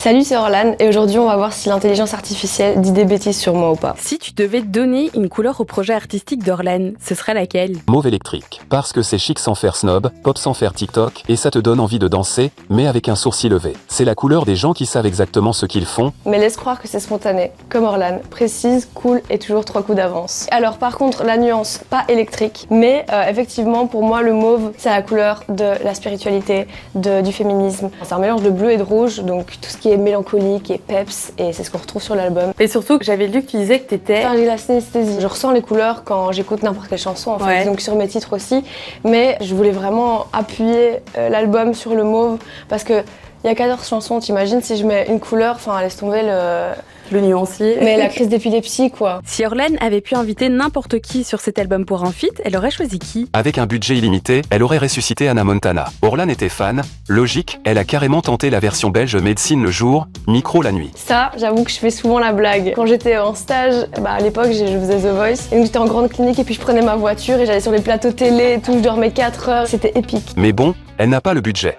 Salut, c'est Orlan et aujourd'hui on va voir si l'intelligence artificielle dit des bêtises sur moi ou pas. Si tu devais donner une couleur au projet artistique d'Orlan, ce serait laquelle? Mauve électrique. Parce que c'est chic sans faire snob, pop sans faire TikTok, et ça te donne envie de danser, mais avec un sourcil levé. C'est la couleur des gens qui savent exactement ce qu'ils font. Mais laisse croire que c'est spontané, comme Orlan, précise, cool et toujours 3 coups d'avance. Alors par contre, la nuance, pas électrique, mais effectivement pour moi le mauve, c'est la couleur de la spiritualité, du féminisme. C'est un mélange de bleu et de rouge, donc tout ce qui est mélancolique et peps, et c'est ce qu'on retrouve sur l'album. Et surtout, j'avais lu que tu disais que t'étais... Enfin, j'ai la synesthésie. Je ressens les couleurs quand j'écoute n'importe quelle chanson, en fait, Ouais. donc sur mes titres aussi. Mais je voulais vraiment appuyer l'album sur le mauve, parce que il y a 14 chansons, t'imagines si je mets une couleur, enfin laisse tomber le nuancier. mais la crise d'épilepsie, quoi. Si Orlan avait pu inviter n'importe qui sur cet album pour un feat, elle aurait choisi qui? Avec un budget illimité, elle aurait ressuscité Hannah Montana. Orlan était fan, logique, elle a carrément tenté la version belge Médecine le jour, Micro la nuit. Ça, j'avoue que je fais souvent la blague. Quand j'étais en stage, à l'époque, je faisais The Voice, et donc j'étais en grande clinique, et puis je prenais ma voiture, et j'allais sur les plateaux télé et tout, je dormais 4 heures, c'était épique. Mais bon, elle n'a pas le budget.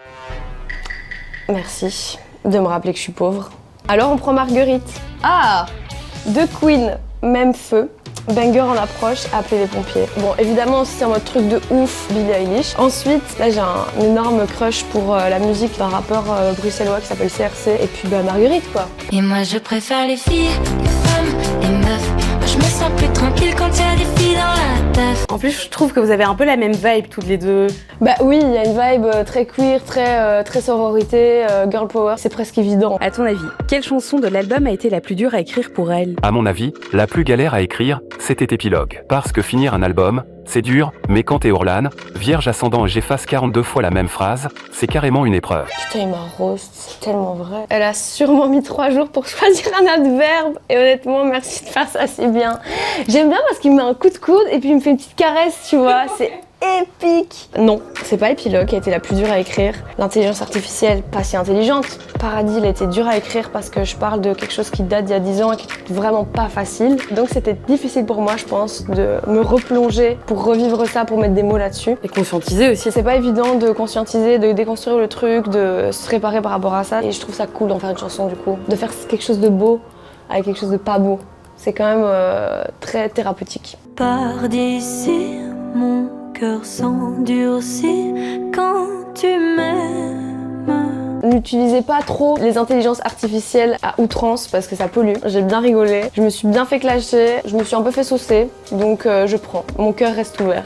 Merci de me rappeler que je suis pauvre. Alors on prend Marguerite. Ah, de Queen, même feu. Banger en approche, appelez les pompiers. Bon, évidemment, c'est en mode truc de ouf, Billie Eilish. Ensuite, là, j'ai un énorme crush pour la musique d'un rappeur bruxellois qui s'appelle CRC. Et puis, Marguerite, quoi. Et moi, je préfère les filles, les femmes, les meufs. Moi, je me sens plus tranquille quand il y a des filles dans la teuf. En plus, je trouve que vous avez un peu la même vibe toutes les deux. Bah oui, il y a une vibe très queer, très sororité, girl power. C'est presque évident. À ton avis, quelle chanson de l'album a été la plus dure à écrire pour elle? À mon avis, la plus galère à écrire, c'était Épilogue. Parce que finir un album, c'est dur, mais quand t'es Orlan, vierge ascendant et j'efface 42 fois la même phrase, c'est carrément une épreuve. Putain, il m'a roast, c'est tellement vrai. Elle a sûrement mis 3 jours pour choisir un adverbe. Et honnêtement, merci de faire ça si bien. J'aime bien parce qu'il me met un coup de coude et puis il me fait une petite caresse, tu vois. C'est épique. Non, c'est pas Épilogue qui a été la plus dure à écrire. L'intelligence artificielle, pas si intelligente. Paradis, elle a été dure à écrire parce que je parle de quelque chose qui date d'il y a 10 ans et qui est vraiment pas facile. Donc c'était difficile pour moi, je pense, de me replonger pour revivre ça, pour mettre des mots là-dessus. Et conscientiser aussi. C'est pas évident de conscientiser, de déconstruire le truc, de se réparer par rapport à ça. Et je trouve ça cool d'en faire une chanson du coup. De faire quelque chose de beau avec quelque chose de pas beau. C'est quand même très thérapeutique. Par d'ici, mon cœur s'endurcit quand tu m'aimes. N'utilisez pas trop les intelligences artificielles à outrance parce que ça pollue. J'ai bien rigolé, je me suis bien fait clasher, je me suis un peu fait saucer, donc je prends. Mon cœur reste ouvert.